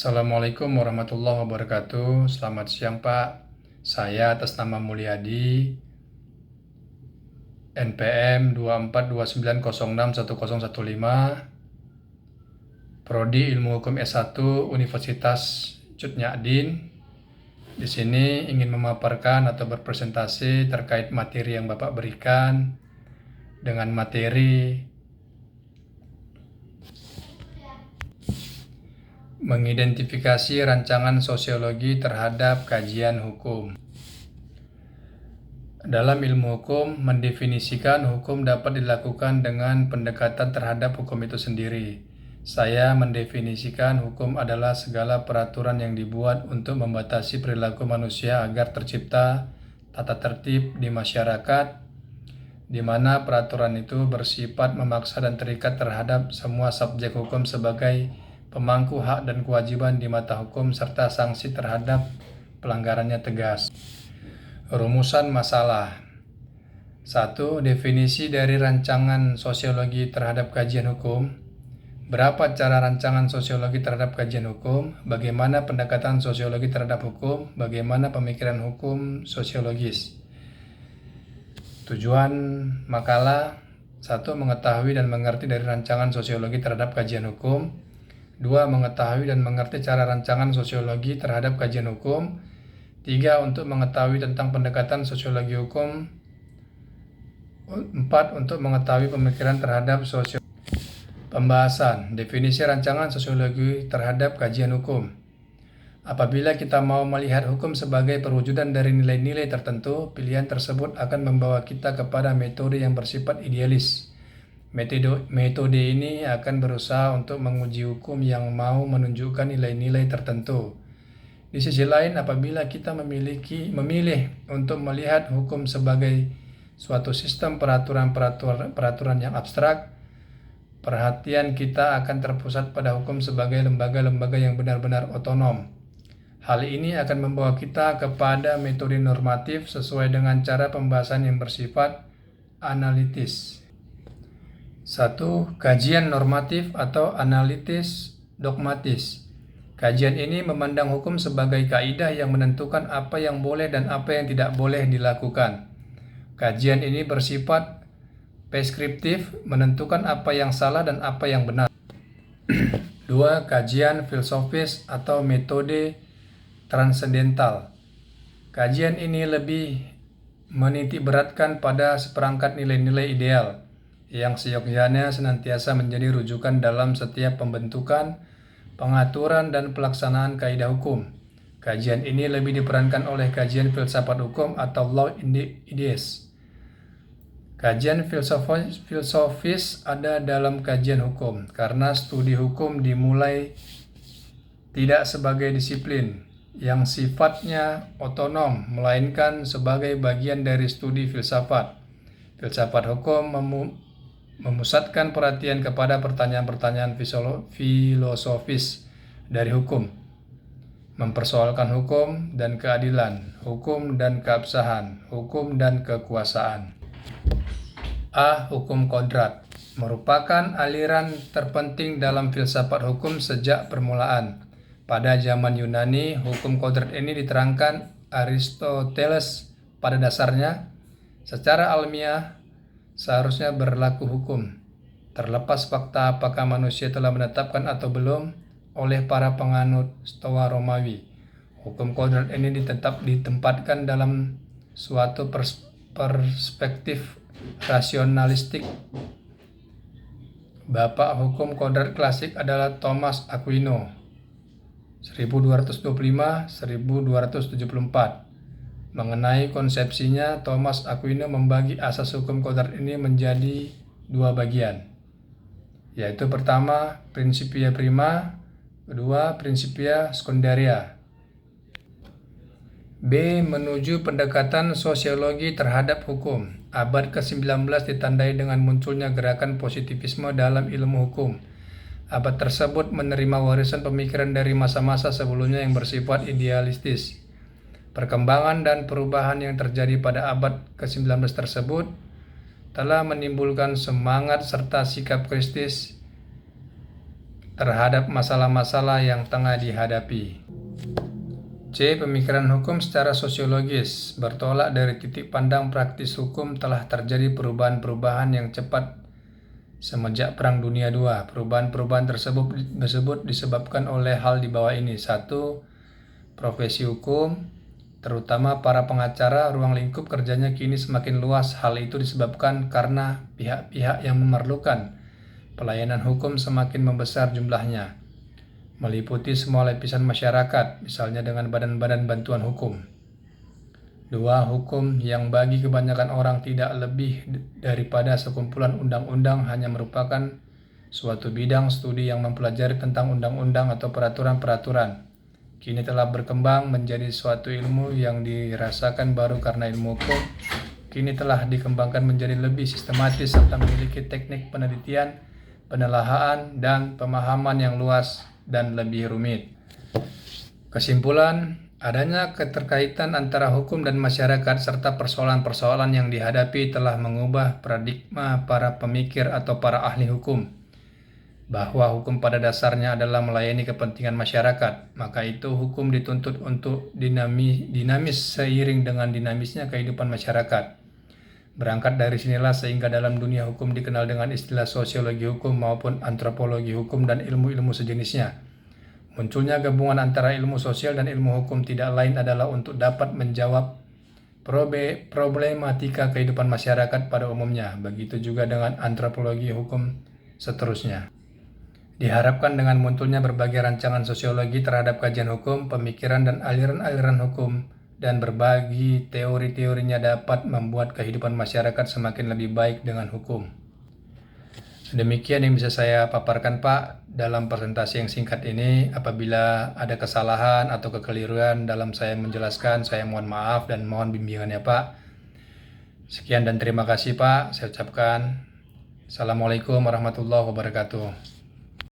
Assalamualaikum warahmatullahi wabarakatuh. Selamat siang Pak. Saya atas nama Mulyadi, NPM 2429061015, Prodi Ilmu Hukum S1 Universitas Cutnyadin. Di sini ingin memaparkan atau berpresentasi terkait materi yang Bapak berikan dengan materi mengidentifikasi rancangan sosiologi terhadap kajian hukum. Dalam ilmu hukum, mendefinisikan hukum dapat dilakukan dengan pendekatan terhadap hukum itu sendiri. Saya mendefinisikan hukum adalah segala peraturan yang dibuat untuk membatasi perilaku manusia agar tercipta tata tertib di masyarakat, di mana peraturan itu bersifat memaksa dan terikat terhadap semua subjek hukum sebagai pemangku hak dan kewajiban di mata hukum serta sanksi terhadap pelanggarannya tegas. Rumusan masalah. 1. Definisi dari rancangan sosiologi terhadap kajian hukum. Berapa cara rancangan sosiologi terhadap kajian hukum? Bagaimana pendekatan sosiologi terhadap hukum? Bagaimana pemikiran hukum sosiologis? Tujuan makalah. 1. Mengetahui dan mengerti dari rancangan sosiologi terhadap kajian hukum. 2. Mengetahui dan mengerti cara rancangan sosiologi terhadap kajian hukum. 3. Untuk mengetahui tentang pendekatan sosiologi hukum. 4. Untuk mengetahui pemikiran terhadap sosiologi. Pembahasan. Definisi rancangan sosiologi terhadap kajian hukum. Apabila kita mau melihat hukum sebagai perwujudan dari nilai-nilai tertentu, pilihan tersebut akan membawa kita kepada metode yang bersifat idealis. Metode ini akan berusaha untuk menguji hukum yang mau menunjukkan nilai-nilai tertentu. Di sisi lain, apabila kita memilih untuk melihat hukum sebagai suatu sistem peraturan yang abstrak, perhatian kita akan terpusat pada hukum sebagai lembaga-lembaga yang benar-benar otonom. Hal ini akan membawa kita kepada metode normatif sesuai dengan cara pembahasan yang bersifat analitis. 1. Kajian normatif atau analitis dogmatis. Kajian ini memandang hukum sebagai kaidah yang menentukan apa yang boleh dan apa yang tidak boleh dilakukan. Kajian ini bersifat preskriptif, menentukan apa yang salah dan apa yang benar. 2. Kajian filosofis atau metode transendental. Kajian ini lebih menitikberatkan pada seperangkat nilai-nilai ideal yang seyogyanya senantiasa menjadi rujukan dalam setiap pembentukan, pengaturan, dan pelaksanaan kaidah hukum. Kajian ini lebih diperankan oleh kajian filsafat hukum atau law ideas. Kajian filosofis ada dalam kajian hukum karena studi hukum dimulai tidak sebagai disiplin yang sifatnya otonom, melainkan sebagai bagian dari studi filsafat. Filsafat hukum memusatkan perhatian kepada pertanyaan-pertanyaan filosofis dari hukum, mempersoalkan hukum dan keadilan, hukum dan keabsahan, hukum dan kekuasaan. A. Hukum kodrat merupakan aliran terpenting dalam filsafat hukum sejak permulaan. Pada zaman Yunani, hukum kodrat ini diterangkan Aristoteles pada dasarnya. Secara alamiah, seharusnya berlaku hukum, terlepas fakta apakah manusia telah menetapkan atau belum oleh para penganut Stoa Romawi. Hukum kodrat ini ditempatkan dalam suatu perspektif rasionalistik. Bapak hukum kodrat klasik adalah Thomas Aquino 1225-1274. Mengenai konsepsinya, Thomas Aquino membagi asas hukum kodrat ini menjadi dua bagian, yaitu pertama, principia prima, kedua, principia sekundaria. B. Menuju pendekatan sosiologi terhadap hukum. Abad ke-19 ditandai dengan munculnya gerakan positivisme dalam ilmu hukum. Abad tersebut menerima warisan pemikiran dari masa-masa sebelumnya yang bersifat idealistis. Perkembangan dan perubahan yang terjadi pada abad ke-19 tersebut telah menimbulkan semangat serta sikap kritis terhadap masalah-masalah yang tengah dihadapi. C. Pemikiran hukum secara sosiologis. Bertolak dari titik pandang praktis hukum, telah terjadi perubahan-perubahan yang cepat semenjak Perang Dunia II. Perubahan-perubahan tersebut disebabkan oleh hal di bawah ini. 1. Profesi hukum, terutama para pengacara, ruang lingkup kerjanya kini semakin luas. Hal itu disebabkan karena pihak-pihak yang memerlukan pelayanan hukum semakin membesar jumlahnya, meliputi semua lapisan masyarakat, misalnya dengan badan-badan bantuan hukum. 2. Hukum yang bagi kebanyakan orang tidak lebih daripada sekumpulan undang-undang hanya merupakan suatu bidang studi yang mempelajari tentang undang-undang atau peraturan-peraturan. Kini telah berkembang menjadi suatu ilmu yang dirasakan baru karena ilmu hukum kini telah dikembangkan menjadi lebih sistematis serta memiliki teknik penelitian, penelahaan, dan pemahaman yang luas dan lebih rumit. Kesimpulan, adanya keterkaitan antara hukum dan masyarakat serta persoalan-persoalan yang dihadapi telah mengubah paradigma para pemikir atau para ahli hukum, bahwa hukum pada dasarnya adalah melayani kepentingan masyarakat. Maka itu hukum dituntut untuk dinamis seiring dengan dinamisnya kehidupan masyarakat. Berangkat dari sinilah sehingga dalam dunia hukum dikenal dengan istilah sosiologi hukum maupun antropologi hukum dan ilmu-ilmu sejenisnya. Munculnya gabungan antara ilmu sosial dan ilmu hukum tidak lain adalah untuk dapat menjawab problematika kehidupan masyarakat pada umumnya. Begitu juga dengan antropologi hukum seterusnya. Diharapkan dengan munculnya berbagai rancangan sosiologi terhadap kajian hukum, pemikiran dan aliran-aliran hukum, dan berbagi teori-teorinya dapat membuat kehidupan masyarakat semakin lebih baik dengan hukum. Demikian yang bisa saya paparkan Pak dalam presentasi yang singkat ini. Apabila ada kesalahan atau kekeliruan dalam saya menjelaskan, saya mohon maaf dan mohon bimbingannya Pak. Sekian dan terima kasih Pak. Saya ucapkan Assalamualaikum warahmatullahi wabarakatuh.